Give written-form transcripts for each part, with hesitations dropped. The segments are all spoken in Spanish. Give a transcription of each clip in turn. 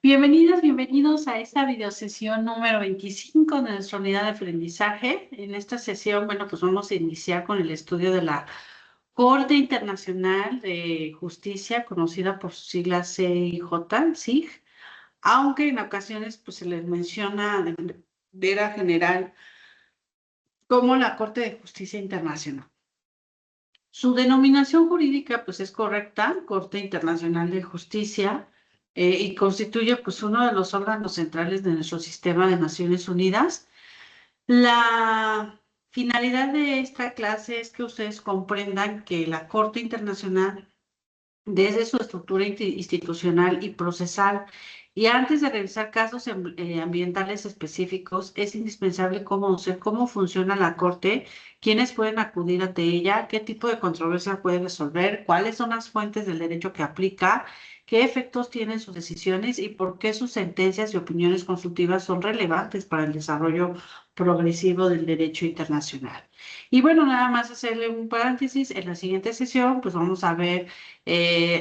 Bienvenidas, bienvenidos a esta videosesión número 25 de nuestra unidad de aprendizaje. En esta sesión, bueno, pues vamos a iniciar con el estudio de la Corte Internacional de Justicia, conocida por sus siglas CIJ, SIJ, aunque en ocasiones pues se les menciona de manera general como la Corte de Justicia Internacional. Su denominación jurídica pues es correcta, Corte Internacional de Justicia, y constituye pues uno de los órganos centrales de nuestro sistema de Naciones Unidas. La finalidad de esta clase es que ustedes comprendan que la Corte Internacional, desde su estructura institucional y procesal, y antes de revisar casos ambientales específicos, es indispensable conocer cómo funciona la Corte, quiénes pueden acudir ante ella, qué tipo de controversia puede resolver, cuáles son las fuentes del derecho que aplica, qué efectos tienen sus decisiones y por qué sus sentencias y opiniones consultivas son relevantes para el desarrollo progresivo del derecho internacional. Y bueno, nada más hacerle un paréntesis, en la siguiente sesión pues vamos a ver,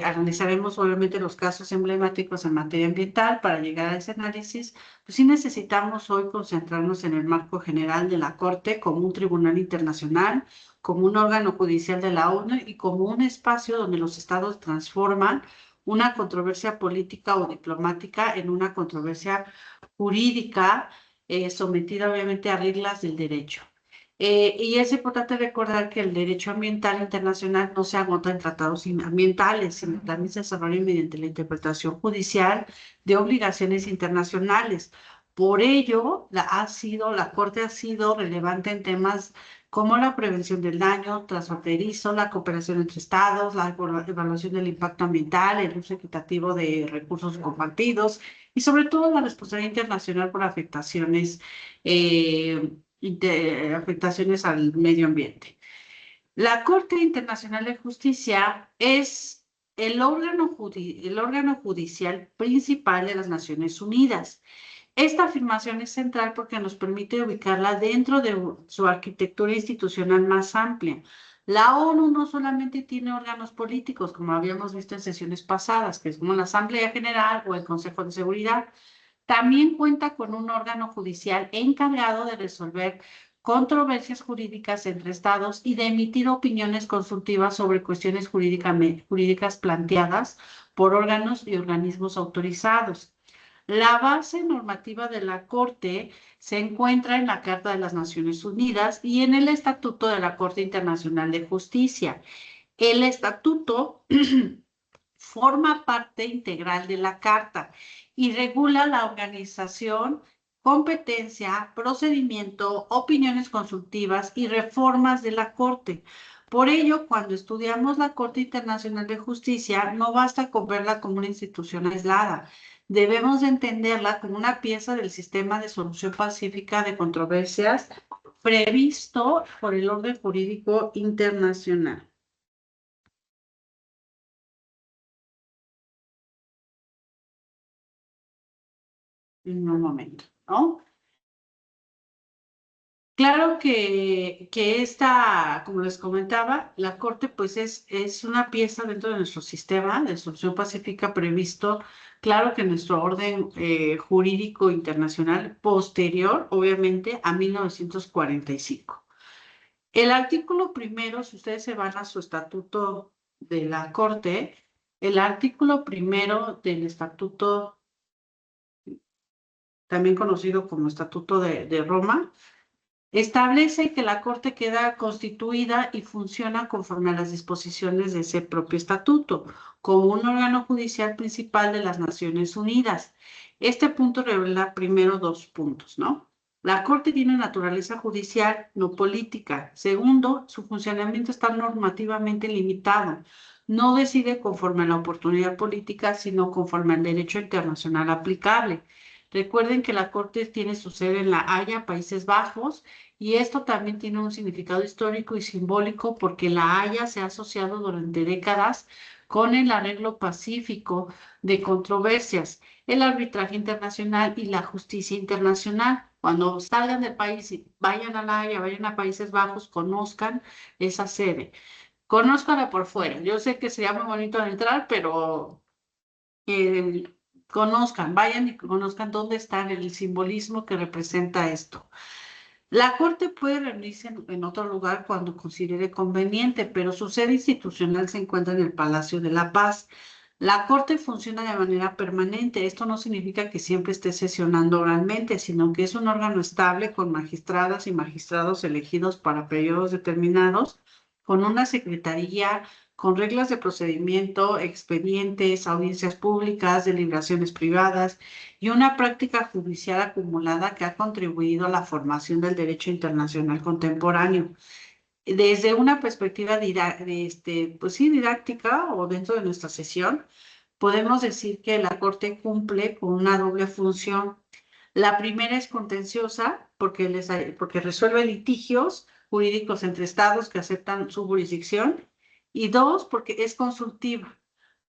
analizaremos obviamente los casos emblemáticos en materia ambiental. Para llegar a ese análisis, pues sí necesitamos hoy concentrarnos en el marco general de la Corte como un tribunal internacional, como un órgano judicial de la ONU y como un espacio donde los estados transforman una controversia política o diplomática en una controversia jurídica, sometida obviamente a reglas del derecho. Y es importante recordar que el derecho ambiental internacional no se agota en tratados ambientales, sino también se desarrolla mediante la interpretación judicial de obligaciones internacionales. Por ello, la Corte ha sido relevante en temas como la prevención del daño transfronterizo, la cooperación entre estados, la evaluación del impacto ambiental, el uso equitativo de recursos compartidos y sobre todo la responsabilidad internacional por afectaciones al medio ambiente. La Corte Internacional de Justicia es el órgano judicial principal de las Naciones Unidas. Esta afirmación es central porque nos permite ubicarla dentro de su arquitectura institucional más amplia. La ONU no solamente tiene órganos políticos, como habíamos visto en sesiones pasadas, que es como la Asamblea General o el Consejo de Seguridad. También cuenta con un órgano judicial encargado de resolver controversias jurídicas entre estados y de emitir opiniones consultivas sobre cuestiones jurídicas planteadas por órganos y organismos autorizados. La base normativa de la Corte se encuentra en la Carta de las Naciones Unidas y en el Estatuto de la Corte Internacional de Justicia. El estatuto forma parte integral de la Carta y regula la organización, competencia, procedimiento, opiniones consultivas y reformas de la Corte. Por ello, cuando estudiamos la Corte Internacional de Justicia, no basta con verla como una institución aislada. Debemos entenderla como una pieza del sistema de solución pacífica de controversias previsto por el orden jurídico internacional. En un momento, ¿no? Claro que esta, como les comentaba, la Corte pues es una pieza dentro de nuestro sistema de solución pacífica previsto, claro que nuestro orden jurídico internacional posterior, obviamente, a 1945. El artículo primero, si ustedes se van a su estatuto de la Corte, el artículo primero del estatuto, también conocido como Estatuto de Roma, establece que la Corte queda constituida y funciona conforme a las disposiciones de ese propio estatuto, como un órgano judicial principal de las Naciones Unidas. Este punto revela primero dos puntos, ¿no? La Corte tiene naturaleza judicial, no política. Segundo, su funcionamiento está normativamente limitado. No decide conforme a la oportunidad política, sino conforme al derecho internacional aplicable. Recuerden que la Corte tiene su sede en La Haya, Países Bajos, y esto también tiene un significado histórico y simbólico porque La Haya se ha asociado durante décadas con el arreglo pacífico de controversias, el arbitraje internacional y la justicia internacional. Cuando salgan del país y vayan a La Haya, vayan a Países Bajos, conozcan esa sede. Conózcanla por fuera. Yo sé que sería muy bonito entrar, pero conozcan, vayan y conozcan dónde está el simbolismo que representa esto. La Corte puede reunirse en otro lugar cuando considere conveniente, pero su sede institucional se encuentra en el Palacio de la Paz. La Corte funciona de manera permanente. Esto no significa que siempre esté sesionando oralmente, sino que es un órgano estable con magistradas y magistrados elegidos para periodos determinados, con una secretaría, con reglas de procedimiento, expedientes, audiencias públicas, deliberaciones privadas y una práctica judicial acumulada que ha contribuido a la formación del derecho internacional contemporáneo. Desde una perspectiva pues sí, didáctica o dentro de nuestra sesión, podemos decir que la Corte cumple con una doble función. La primera es contenciosa porque resuelve litigios jurídicos entre estados que aceptan su jurisdicción. Y dos, porque es consultiva.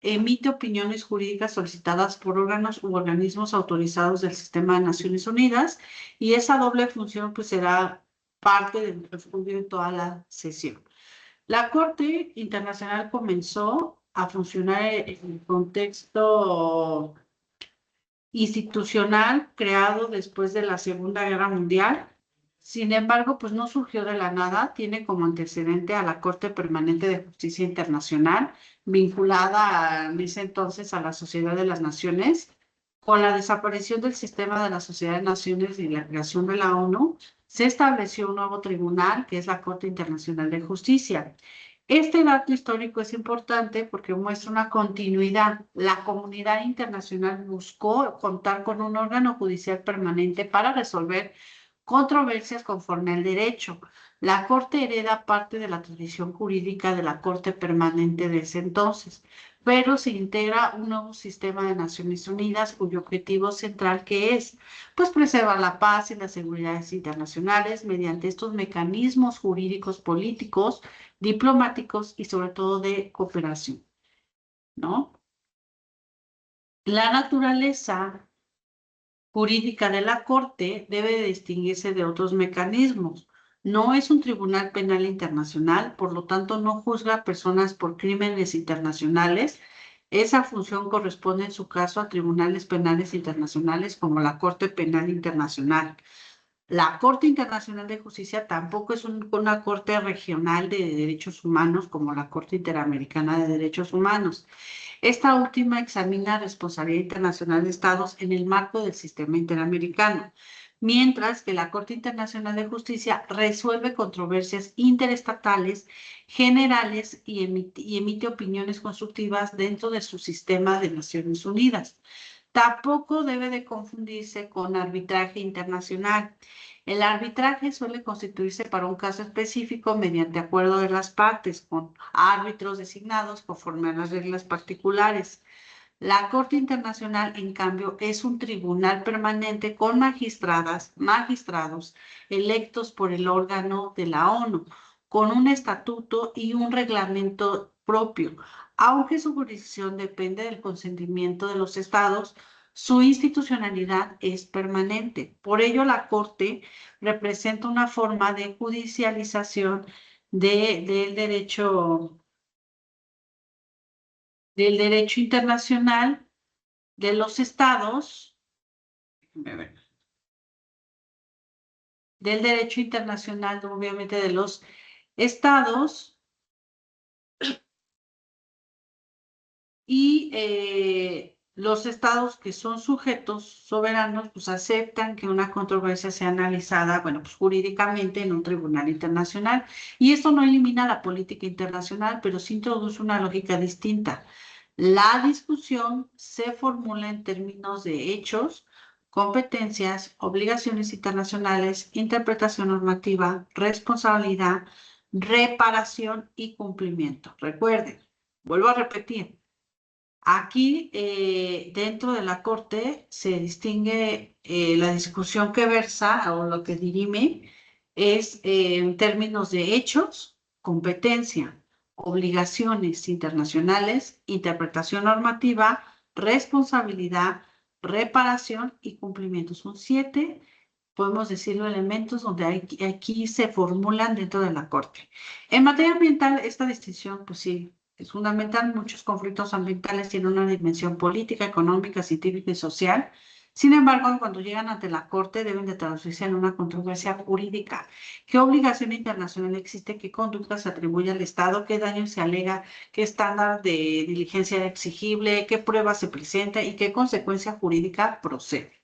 Emite opiniones jurídicas solicitadas por órganos u organismos autorizados del sistema de Naciones Unidas, y esa doble función pues será parte del estudio de toda la sesión. La Corte Internacional comenzó a funcionar en el contexto institucional creado después de la Segunda Guerra Mundial. Sin embargo, pues no surgió de la nada, tiene como antecedente a la Corte Permanente de Justicia Internacional, vinculada en ese entonces a la Sociedad de las Naciones. Con la desaparición del sistema de la Sociedad de Naciones y la creación de la ONU, se estableció un nuevo tribunal, que es la Corte Internacional de Justicia. Este dato histórico es importante porque muestra una continuidad. La comunidad internacional buscó contar con un órgano judicial permanente para resolver controversias conforme al derecho. La Corte hereda parte de la tradición jurídica de la Corte Permanente de ese entonces, pero se integra un nuevo sistema de Naciones Unidas cuyo objetivo central que es, pues, preservar la paz y las seguridades internacionales mediante estos mecanismos jurídicos políticos, diplomáticos y sobre todo de cooperación, ¿no? La naturaleza jurídica de la Corte debe distinguirse de otros mecanismos. No es un tribunal penal internacional, por lo tanto no juzga a personas por crímenes internacionales. Esa función corresponde en su caso a tribunales penales internacionales como la Corte Penal Internacional. La Corte Internacional de Justicia tampoco es una corte regional de derechos humanos como la Corte Interamericana de Derechos Humanos. Esta última examina responsabilidad internacional de Estados en el marco del sistema interamericano, mientras que la Corte Internacional de Justicia resuelve controversias interestatales generales y emite opiniones constructivas dentro de su sistema de Naciones Unidas. Tampoco debe de confundirse con arbitraje internacional. El arbitraje suele constituirse para un caso específico mediante acuerdo de las partes, con árbitros designados conforme a las reglas particulares. La Corte Internacional, en cambio, es un tribunal permanente con magistrados electos por el órgano de la ONU, con un estatuto y un reglamento propio. Aunque su jurisdicción depende del consentimiento de los estados, su institucionalidad es permanente. Por ello, la Corte representa una forma de judicialización del derecho internacional de los estados, del derecho internacional, obviamente, de los estados, y los estados que son sujetos soberanos, pues aceptan que una controversia sea analizada, bueno, pues jurídicamente en un tribunal internacional. Y esto no elimina la política internacional, pero sí introduce una lógica distinta. La discusión se formula en términos de hechos, competencias, obligaciones internacionales, interpretación normativa, responsabilidad, reparación y cumplimiento. Recuerden, vuelvo a repetir, aquí dentro de la Corte se distingue la discusión que versa o lo que dirime es en términos de hechos, competencia, obligaciones internacionales, interpretación normativa, responsabilidad, reparación y cumplimiento. Son 7, podemos decirlo, elementos donde aquí se formulan dentro de la Corte. En materia ambiental, esta distinción, pues sí, es fundamental. Muchos conflictos ambientales tienen una dimensión política, económica, científica y social. Sin embargo, cuando llegan ante la Corte deben de traducirse en una controversia jurídica. ¿Qué obligación internacional existe? ¿Qué conducta se atribuye al Estado? ¿Qué daño se alega? ¿Qué estándar de diligencia era exigible? ¿Qué prueba se presenta? ¿Y qué consecuencia jurídica procede?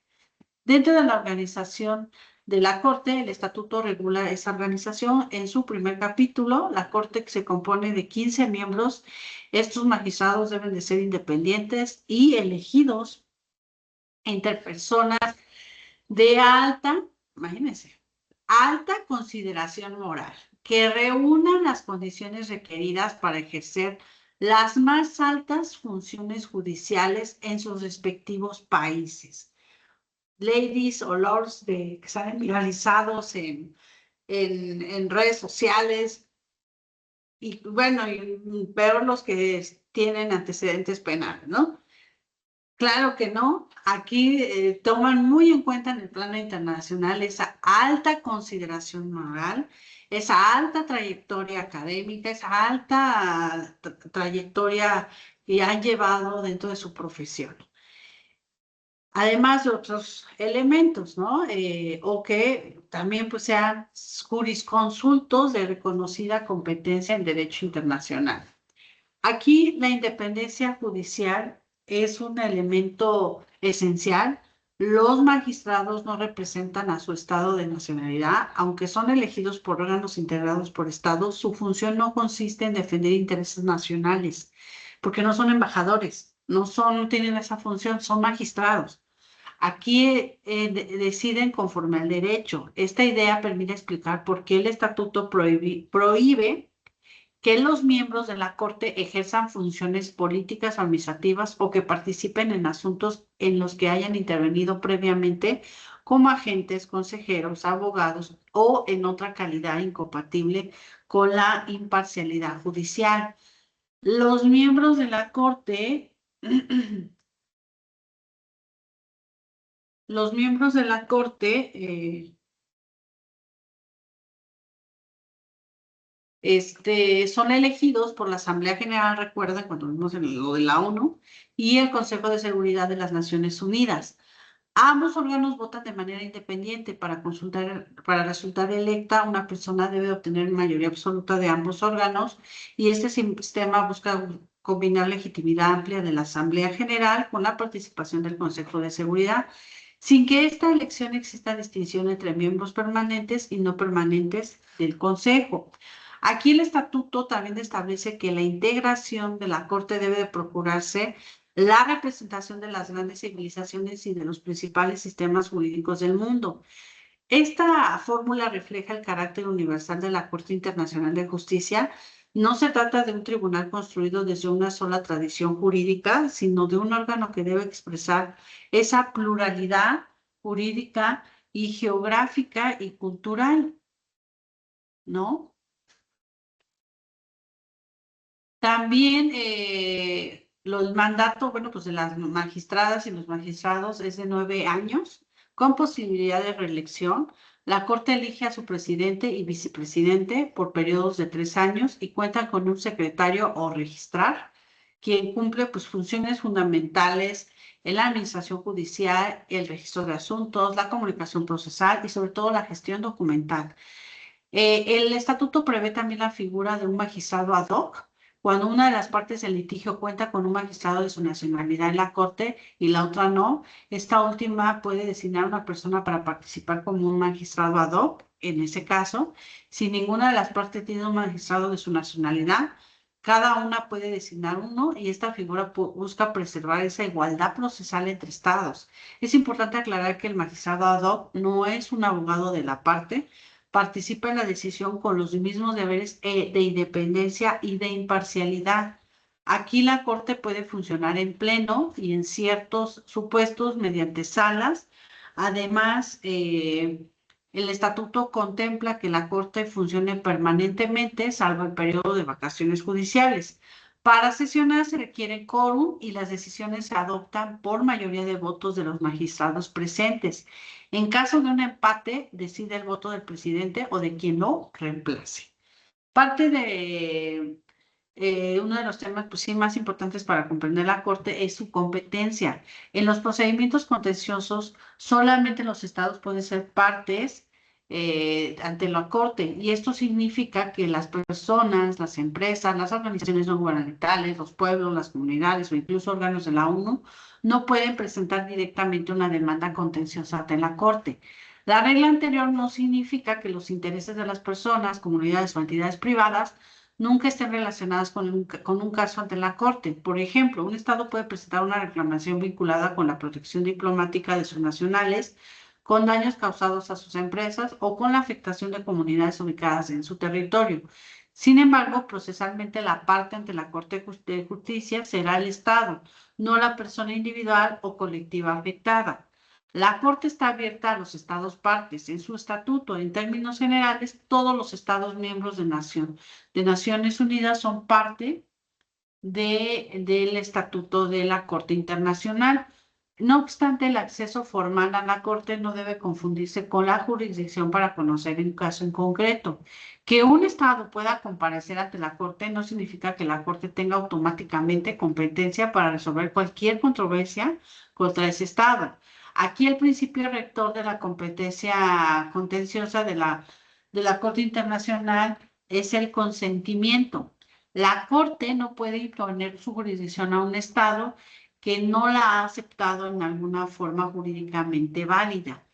Dentro de la organización de la Corte, el estatuto regula esa organización. En su primer capítulo, la Corte se compone de 15 miembros. Estos magistrados deben de ser independientes y elegidos entre personas de alta, imagínense, alta consideración moral, que reúnan las condiciones requeridas para ejercer las más altas funciones judiciales en sus respectivos países. Ladies o lords que están viralizados en redes sociales y bueno, y peor los que tienen antecedentes penales, ¿no? Claro que no. Aquí toman muy en cuenta en el plano internacional esa alta consideración moral, esa alta trayectoria académica, esa alta trayectoria que han llevado dentro de su profesión. Además de otros elementos, ¿no? O que también pues sean jurisconsultos de reconocida competencia en derecho internacional. Aquí la independencia judicial es un elemento esencial. Los magistrados no representan a su estado de nacionalidad, aunque son elegidos por órganos integrados por estados, su función no consiste en defender intereses nacionales, porque no son embajadores, no tienen esa función, son magistrados. Aquí deciden conforme al derecho. Esta idea permite explicar por qué el estatuto prohíbe que los miembros de la Corte ejerzan funciones políticas o administrativas o que participen en asuntos en los que hayan intervenido previamente como agentes, consejeros, abogados o en otra calidad incompatible con la imparcialidad judicial. Los miembros de la Corte los miembros de la Corte son elegidos por la Asamblea General, recuerden cuando vimos en lo de la ONU, y el Consejo de Seguridad de las Naciones Unidas. Ambos órganos votan de manera independiente. Para resultar electa, una persona debe obtener mayoría absoluta de ambos órganos y este sistema busca combinar legitimidad amplia de la Asamblea General con la participación del Consejo de Seguridad, sin que esta elección exista distinción entre miembros permanentes y no permanentes del Consejo. Aquí el estatuto también establece que la integración de la Corte debe de procurarse la representación de las grandes civilizaciones y de los principales sistemas jurídicos del mundo. Esta fórmula refleja el carácter universal de la Corte Internacional de Justicia. No se trata de un tribunal construido desde una sola tradición jurídica, sino de un órgano que debe expresar esa pluralidad jurídica y geográfica y cultural, ¿no? También los mandatos, bueno, pues de las magistradas y los magistrados es de 9 años, con posibilidad de reelección. La Corte elige a su presidente y vicepresidente por periodos de 3 años y cuenta con un secretario o registrar, quien cumple pues, funciones fundamentales en la administración judicial, el registro de asuntos, la comunicación procesal y sobre todo la gestión documental. El estatuto prevé también la figura de un magistrado ad hoc cuando una de las partes del litigio cuenta con un magistrado de su nacionalidad en la corte y la otra no. Esta última puede designar a una persona para participar como un magistrado ad hoc. En ese caso, si ninguna de las partes tiene un magistrado de su nacionalidad, cada una puede designar uno y esta figura busca preservar esa igualdad procesal entre estados. Es importante aclarar que el magistrado ad hoc no es un abogado de la parte, participa en la decisión con los mismos deberes de independencia y de imparcialidad. Aquí la Corte puede funcionar en pleno y en ciertos supuestos mediante salas. Además, el estatuto contempla que la Corte funcione permanentemente, salvo el periodo de vacaciones judiciales. Para sesionar se requiere quórum y las decisiones se adoptan por mayoría de votos de los magistrados presentes. En caso de un empate, decide el voto del presidente o de quien lo reemplace. Parte de uno de los temas pues, sí, más importantes para comprender la Corte es su competencia. En los procedimientos contenciosos, solamente los estados pueden ser partes ante la Corte, y esto significa que las personas, las empresas, las organizaciones no gubernamentales, los pueblos, las comunidades o incluso órganos de la ONU no pueden presentar directamente una demanda contenciosa ante la Corte. La regla anterior no significa que los intereses de las personas, comunidades o entidades privadas nunca estén relacionadas con un caso ante la Corte. Por ejemplo, un Estado puede presentar una reclamación vinculada con la protección diplomática de sus nacionales, con daños causados a sus empresas o con la afectación de comunidades ubicadas en su territorio. Sin embargo, procesalmente la parte ante la Corte de Justicia será el Estado, no la persona individual o colectiva afectada. La Corte está abierta a los estados partes. En su estatuto, en términos generales, todos los estados miembros de Naciones Unidas son parte del estatuto de la Corte Internacional. No obstante, el acceso formal a la Corte no debe confundirse con la jurisdicción para conocer un caso en concreto. Que un Estado pueda comparecer ante la Corte no significa que la Corte tenga automáticamente competencia para resolver cualquier controversia contra ese Estado. Aquí el principio rector de la competencia contenciosa de la Corte Internacional es el consentimiento. La Corte no puede imponer su jurisdicción a un Estado que no la ha aceptado en alguna forma jurídicamente válida.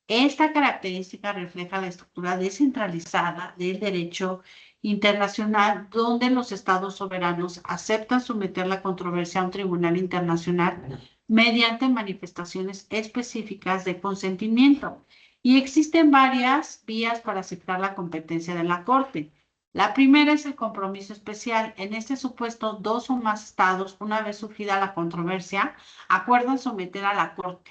Esta característica refleja la estructura descentralizada del derecho internacional, donde los estados soberanos aceptan someter la controversia a un tribunal internacional mediante manifestaciones específicas de consentimiento. Y existen varias vías para aceptar la competencia de la Corte. La primera es el compromiso especial. En este supuesto, dos o más estados, una vez surgida la controversia, acuerdan someter a la Corte.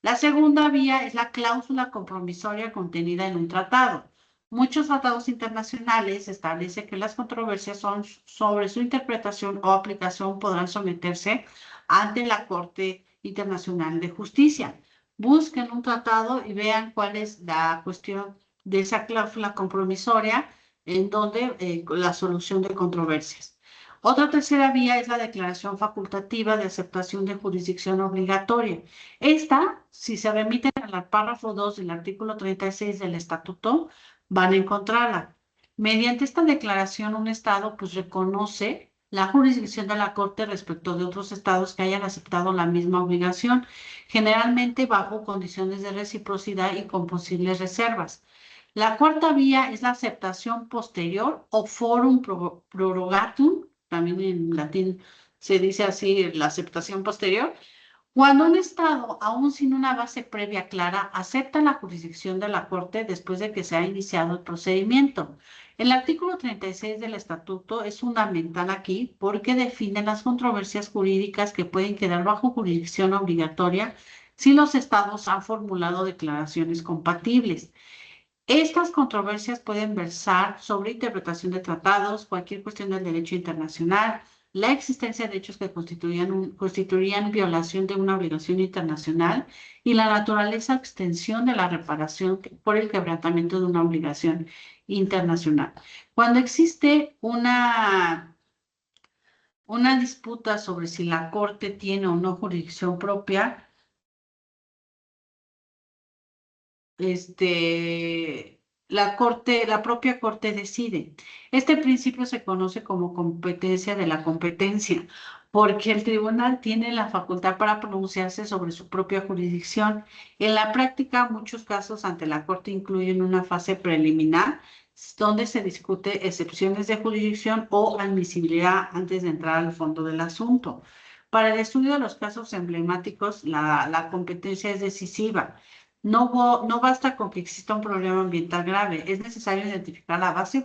La segunda vía es la cláusula compromisoria contenida en un tratado. Muchos tratados internacionales establecen que las controversias sobre su interpretación o aplicación podrán someterse ante la Corte Internacional de Justicia. Busquen un tratado y vean cuál es la cuestión de esa cláusula compromisoria en donde la solución de controversias. Otra tercera vía es la declaración facultativa de aceptación de jurisdicción obligatoria. Esta, si se remiten al párrafo 2 del artículo 36 del Estatuto, van a encontrarla. Mediante esta declaración, un Estado pues reconoce la jurisdicción de la Corte respecto de otros estados que hayan aceptado la misma obligación, generalmente bajo condiciones de reciprocidad y con posibles reservas. La cuarta vía es la aceptación posterior o forum prorogatum, también en latín se dice así, la aceptación posterior, cuando un Estado, aún sin una base previa clara, acepta la jurisdicción de la Corte después de que se ha iniciado el procedimiento. El artículo 36 del Estatuto es fundamental aquí porque define las controversias jurídicas que pueden quedar bajo jurisdicción obligatoria si los Estados han formulado declaraciones compatibles. Estas controversias pueden versar sobre interpretación de tratados, cualquier cuestión del derecho internacional, la existencia de hechos que constituirían violación de una obligación internacional y la naturaleza o extensión de la reparación por el quebrantamiento de una obligación internacional. Cuando existe una disputa sobre si la Corte tiene o no jurisdicción propia, la propia Corte decide. Este principio se conoce como competencia de la competencia, porque el tribunal tiene la facultad para pronunciarse sobre su propia jurisdicción. En la práctica, muchos casos ante la Corte incluyen una fase preliminar, donde se discute excepciones de jurisdicción o admisibilidad antes de entrar al fondo del asunto. Para el estudio de los casos emblemáticos, la competencia es decisiva. No basta con que exista un problema ambiental grave, es necesario identificar la base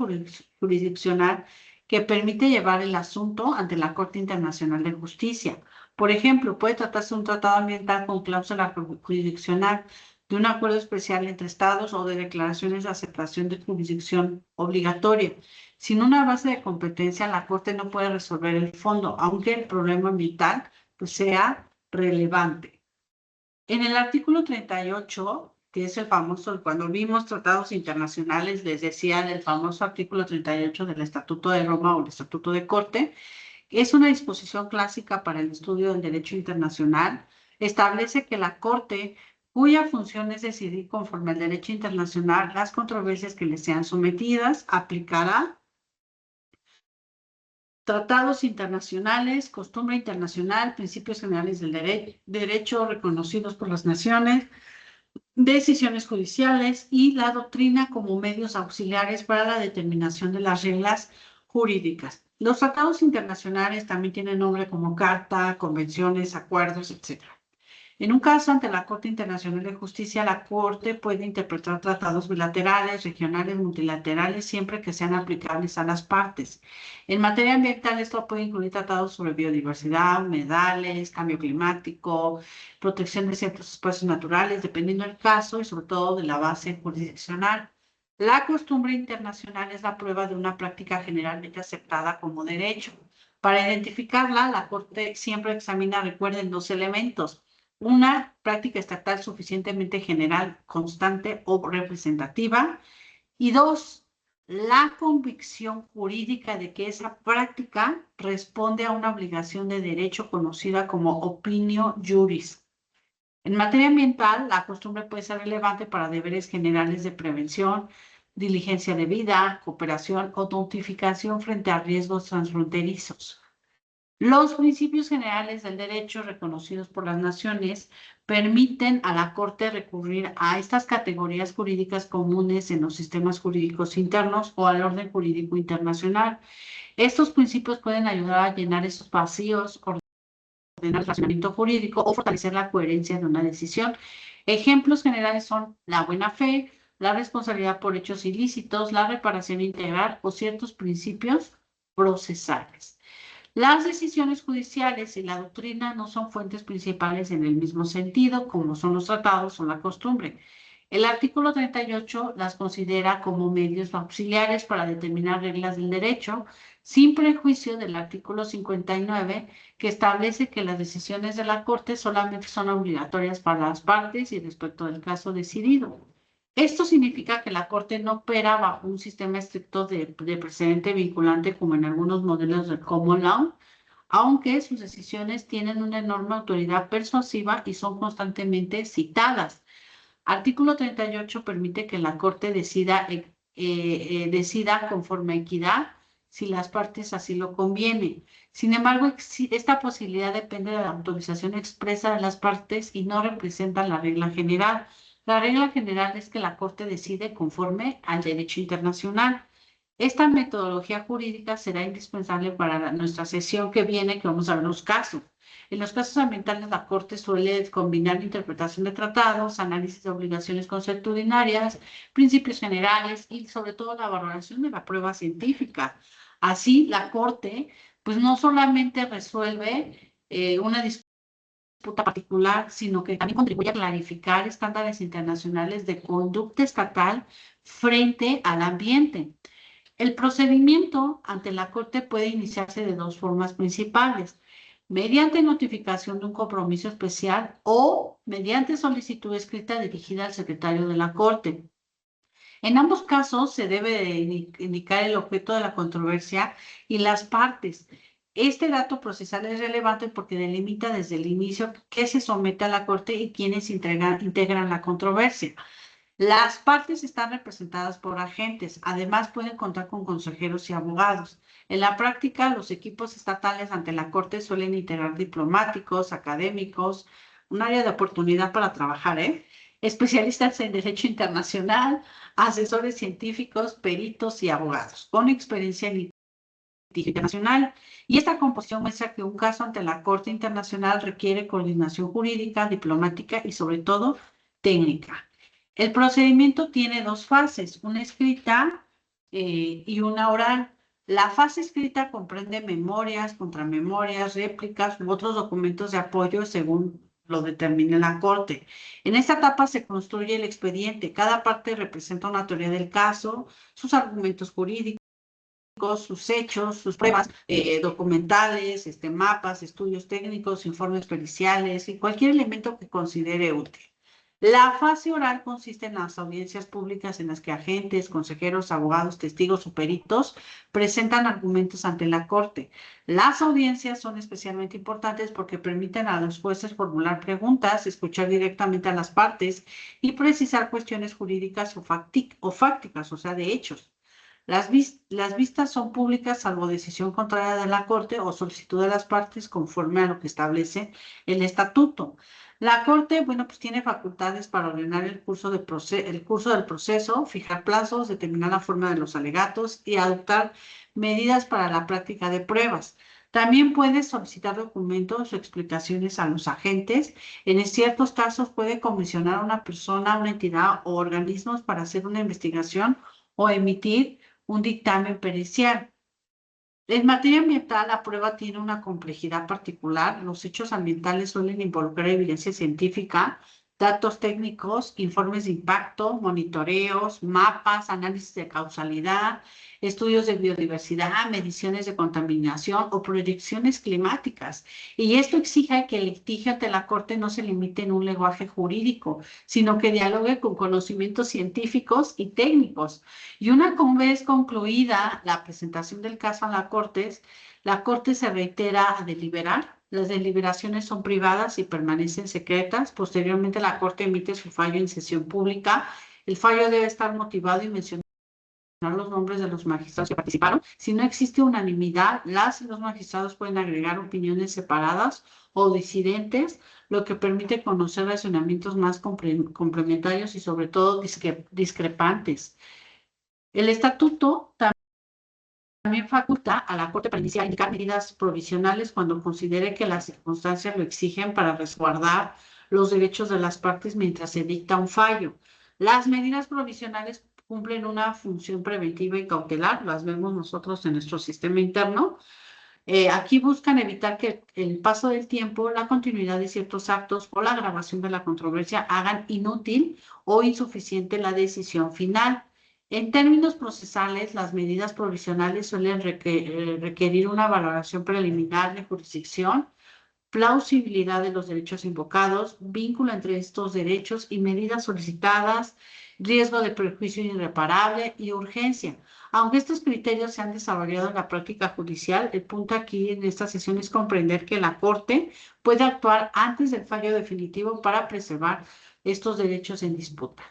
jurisdiccional que permite llevar el asunto ante la Corte Internacional de Justicia. Por ejemplo, puede tratarse de un tratado ambiental con cláusula jurisdiccional, de un acuerdo especial entre estados o de declaraciones de aceptación de jurisdicción obligatoria. Sin una base de competencia, la Corte no puede resolver el fondo, aunque el problema ambiental pues, sea relevante. En el artículo 38 que es el famoso, cuando vimos tratados internacionales, les decía del famoso artículo 38 del Estatuto de Roma o el Estatuto de Corte. Es una disposición clásica para el estudio del derecho internacional. Establece que la Corte, cuya función es decidir conforme al derecho internacional las controversias que le sean sometidas, aplicará tratados internacionales, costumbre internacional, principios generales del derecho reconocidos por las naciones, decisiones judiciales y la doctrina como medios auxiliares para la determinación de las reglas jurídicas. Los tratados internacionales también tienen nombre como carta, convenciones, acuerdos, etc. En un caso ante la Corte Internacional de Justicia, la Corte puede interpretar tratados bilaterales, regionales, multilaterales, siempre que sean aplicables a las partes. En materia ambiental, esto puede incluir tratados sobre biodiversidad, humedales, cambio climático, protección de ciertos espacios naturales, dependiendo del caso y sobre todo de la base jurisdiccional. La costumbre internacional es la prueba de una práctica generalmente aceptada como derecho. Para identificarla, la Corte siempre examina, recuerden, dos elementos: una práctica estatal suficientemente general, constante o representativa, y dos, la convicción jurídica de que esa práctica responde a una obligación de derecho conocida como opinio juris. En materia ambiental, la costumbre puede ser relevante para deberes generales de prevención, diligencia debida, cooperación o notificación frente a riesgos transfronterizos. Los principios generales del derecho reconocidos por las naciones permiten a la Corte recurrir a estas categorías jurídicas comunes en los sistemas jurídicos internos o al orden jurídico internacional. Estos principios pueden ayudar a llenar esos vacíos, ordenar el razonamiento jurídico o fortalecer la coherencia de una decisión. Ejemplos generales son la buena fe, la responsabilidad por hechos ilícitos, la reparación integral o ciertos principios procesales. Las decisiones judiciales y la doctrina no son fuentes principales en el mismo sentido, como son los tratados o la costumbre. El artículo 38 las considera como medios auxiliares para determinar reglas del derecho, sin prejuicio del artículo 59, que establece que las decisiones de la Corte solamente son obligatorias para las partes y respecto del caso decidido. Esto significa que la Corte no opera bajo un sistema estricto de precedente vinculante como en algunos modelos de common law, aunque sus decisiones tienen una enorme autoridad persuasiva y son constantemente citadas. Artículo 38 permite que la Corte decida conforme a equidad si las partes así lo convienen. Sin embargo, esta posibilidad depende de la autorización expresa de las partes y no representa la regla general. La regla general es que la Corte decide conforme al derecho internacional. Esta metodología jurídica será indispensable para nuestra sesión que viene, que vamos a ver los casos. En los casos ambientales, la Corte suele combinar interpretación de tratados, análisis de obligaciones consuetudinarias, principios generales y sobre todo la valoración de la prueba científica. Así, la Corte, pues no solamente resuelve una disputa particular, sino que también contribuye a clarificar estándares internacionales de conducta estatal frente al ambiente. El procedimiento ante la Corte puede iniciarse de dos formas principales: mediante notificación de un compromiso especial o mediante solicitud escrita dirigida al secretario de la Corte. En ambos casos se debe indicar el objeto de la controversia y las partes. Este dato procesal es relevante porque delimita desde el inicio qué se somete a la Corte y quiénes integran la controversia. Las partes están representadas por agentes. Además, pueden contar con consejeros y abogados. En la práctica, los equipos estatales ante la Corte suelen integrar diplomáticos, académicos, un área de oportunidad para trabajar, especialistas en derecho internacional, asesores científicos, peritos y abogados con experiencia en litigio internacional. Y esta composición muestra que un caso ante la Corte Internacional requiere coordinación jurídica, diplomática y sobre todo técnica. El procedimiento tiene dos fases, una escrita y una oral. La fase escrita comprende memorias, contramemorias, réplicas u otros documentos de apoyo según lo determine la Corte. En esta etapa se construye el expediente. Cada parte representa una teoría del caso, sus argumentos jurídicos, sus hechos, sus pruebas documentales, mapas, estudios técnicos, informes periciales y cualquier elemento que considere útil. La fase oral consiste en las audiencias públicas en las que agentes, consejeros, abogados, testigos o peritos presentan argumentos ante la corte. Las audiencias son especialmente importantes porque permiten a los jueces formular preguntas, escuchar directamente a las partes y precisar cuestiones jurídicas o fácticas, o sea, de hechos. Las vistas son públicas salvo decisión contraria de la Corte o solicitud de las partes conforme a lo que establece el estatuto. La Corte, bueno, pues tiene facultades para ordenar el curso del proceso, fijar plazos, determinar la forma de los alegatos y adoptar medidas para la práctica de pruebas. También puede solicitar documentos o explicaciones a los agentes. En ciertos casos puede comisionar a una persona, una entidad o organismos para hacer una investigación o emitir un dictamen pericial. En materia ambiental, la prueba tiene una complejidad particular. Los hechos ambientales suelen involucrar evidencia científica, datos técnicos, informes de impacto, monitoreos, mapas, análisis de causalidad, estudios de biodiversidad, mediciones de contaminación o proyecciones climáticas. Y esto exige que el litigio ante la Corte no se limite en un lenguaje jurídico, sino que dialogue con conocimientos científicos y técnicos. Y una vez concluida la presentación del caso a la Corte se reitera a deliberar. Las deliberaciones son privadas y permanecen secretas. Posteriormente, la Corte emite su fallo en sesión pública. El fallo debe estar motivado y mencionar los nombres de los magistrados que participaron. Si no existe unanimidad, las y los magistrados pueden agregar opiniones separadas o disidentes, lo que permite conocer razonamientos más complementarios y sobre todo discrepantes. El estatuto también faculta a la Corte para indicar medidas provisionales cuando considere que las circunstancias lo exigen para resguardar los derechos de las partes mientras se dicta un fallo. Las medidas provisionales cumplen una función preventiva y cautelar, las vemos nosotros en nuestro sistema interno. Aquí buscan evitar que el paso del tiempo, la continuidad de ciertos actos o la agravación de la controversia hagan inútil o insuficiente la decisión final. En términos procesales, las medidas provisionales suelen requerir una valoración preliminar de jurisdicción, plausibilidad de los derechos invocados, vínculo entre estos derechos y medidas solicitadas, riesgo de perjuicio irreparable y urgencia. Aunque estos criterios se han desarrollado en la práctica judicial, el punto aquí en esta sesión es comprender que la Corte puede actuar antes del fallo definitivo para preservar estos derechos en disputa.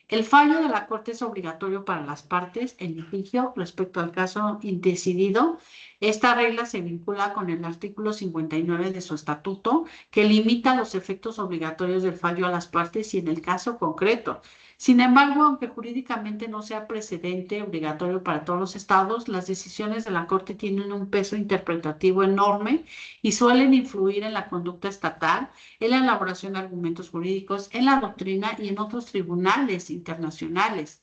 El fallo de la Corte es obligatorio para las partes en litigio respecto al caso indecidido. Esta regla se vincula con el artículo 59 de su estatuto, que limita los efectos obligatorios del fallo a las partes y en el caso concreto. Sin embargo, aunque jurídicamente no sea precedente obligatorio para todos los estados, las decisiones de la Corte tienen un peso interpretativo enorme y suelen influir en la conducta estatal, en la elaboración de argumentos jurídicos, en la doctrina y en otros tribunales internacionales.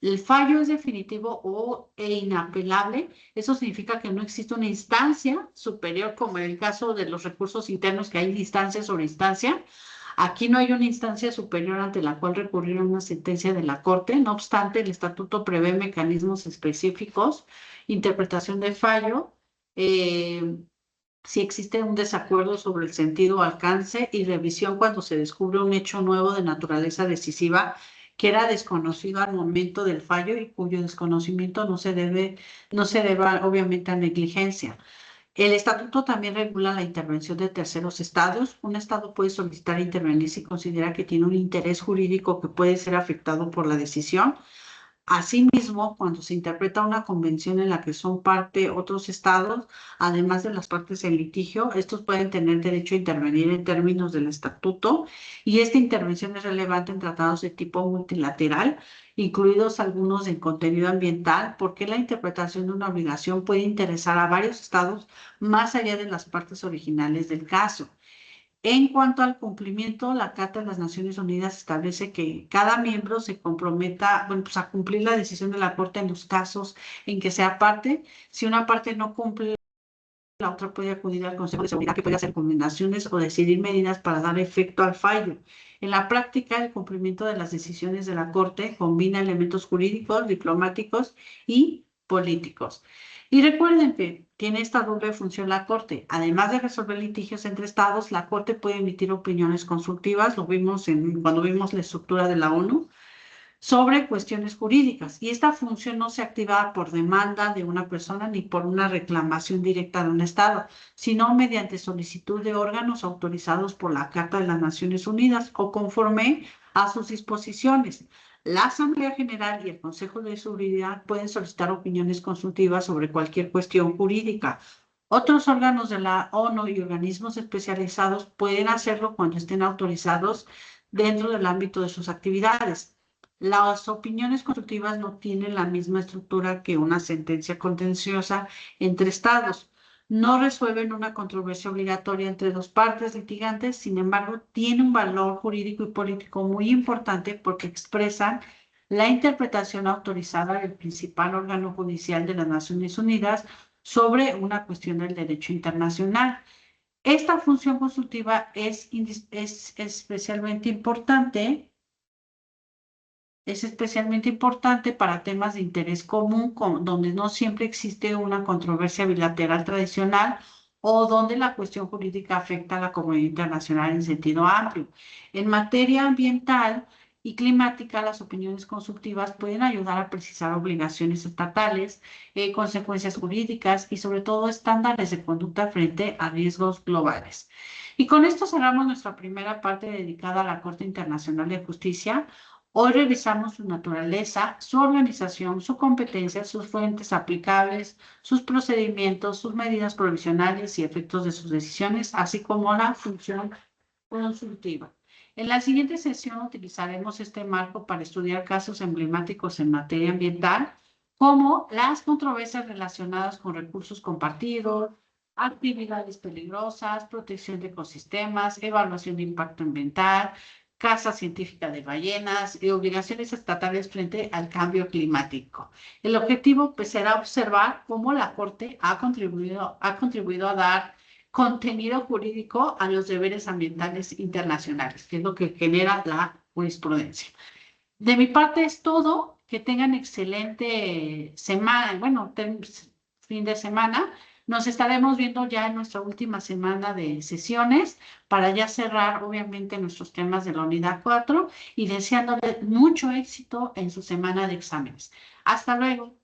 El fallo es definitivo e inapelable. Eso significa que no existe una instancia superior, como en el caso de los recursos internos, que hay instancia sobre instancia. Aquí no hay una instancia superior ante la cual recurrir a una sentencia de la Corte. No obstante, el estatuto prevé mecanismos específicos, interpretación del fallo, si existe un desacuerdo sobre el sentido o alcance y revisión cuando se descubre un hecho nuevo de naturaleza decisiva que era desconocido al momento del fallo y cuyo desconocimiento no se deba obviamente a negligencia. El estatuto también regula la intervención de terceros estados. Un estado puede solicitar intervenir si considera que tiene un interés jurídico que puede ser afectado por la decisión. Asimismo, cuando se interpreta una convención en la que son parte otros estados, además de las partes en litigio, estos pueden tener derecho a intervenir en términos del estatuto y esta intervención es relevante en tratados de tipo multilateral, incluidos algunos en contenido ambiental, porque la interpretación de una obligación puede interesar a varios estados más allá de las partes originales del caso. En cuanto al cumplimiento, la Carta de las Naciones Unidas establece que cada miembro se comprometa, bueno, pues a cumplir la decisión de la Corte en los casos en que sea parte. Si una parte no cumple, la otra puede acudir al Consejo de Seguridad, que puede hacer recomendaciones o decidir medidas para dar efecto al fallo. En la práctica, el cumplimiento de las decisiones de la Corte combina elementos jurídicos, diplomáticos y políticos. Y recuerden que tiene esta doble función la Corte. Además de resolver litigios entre estados, la Corte puede emitir opiniones consultivas, lo vimos cuando vimos la estructura de la ONU, sobre cuestiones jurídicas. Y esta función no se activa por demanda de una persona ni por una reclamación directa de un Estado, sino mediante solicitud de órganos autorizados por la Carta de las Naciones Unidas o conforme a sus disposiciones. La Asamblea General y el Consejo de Seguridad pueden solicitar opiniones consultivas sobre cualquier cuestión jurídica. Otros órganos de la ONU y organismos especializados pueden hacerlo cuando estén autorizados dentro del ámbito de sus actividades. Las opiniones constructivas no tienen la misma estructura que una sentencia contenciosa entre estados. No resuelven una controversia obligatoria entre dos partes litigantes, sin embargo, tienen un valor jurídico y político muy importante porque expresan la interpretación autorizada del principal órgano judicial de las Naciones Unidas sobre una cuestión del derecho internacional. Esta función consultiva es especialmente importante. Es especialmente importante para temas de interés común, donde no siempre existe una controversia bilateral tradicional o donde la cuestión jurídica afecta a la comunidad internacional en sentido amplio. En materia ambiental y climática, las opiniones consultivas pueden ayudar a precisar obligaciones estatales, consecuencias jurídicas y sobre todo estándares de conducta frente a riesgos globales. Y con esto cerramos nuestra primera parte dedicada a la Corte Internacional de Justicia. Hoy revisamos su naturaleza, su organización, su competencia, sus fuentes aplicables, sus procedimientos, sus medidas provisionales y efectos de sus decisiones, así como la función consultiva. En la siguiente sesión utilizaremos este marco para estudiar casos emblemáticos en materia ambiental, como las controversias relacionadas con recursos compartidos, actividades peligrosas, protección de ecosistemas, evaluación de impacto ambiental, caza científica de ballenas y obligaciones estatales frente al cambio climático. El objetivo pues, será observar cómo la Corte ha contribuido a dar contenido jurídico a los deberes ambientales internacionales, que es lo que genera la jurisprudencia. De mi parte es todo. Que tengan excelente semana, bueno, fin de semana. Nos estaremos viendo ya en nuestra última semana de sesiones para ya cerrar, obviamente, nuestros temas de la unidad 4 y deseándoles mucho éxito en su semana de exámenes. Hasta luego.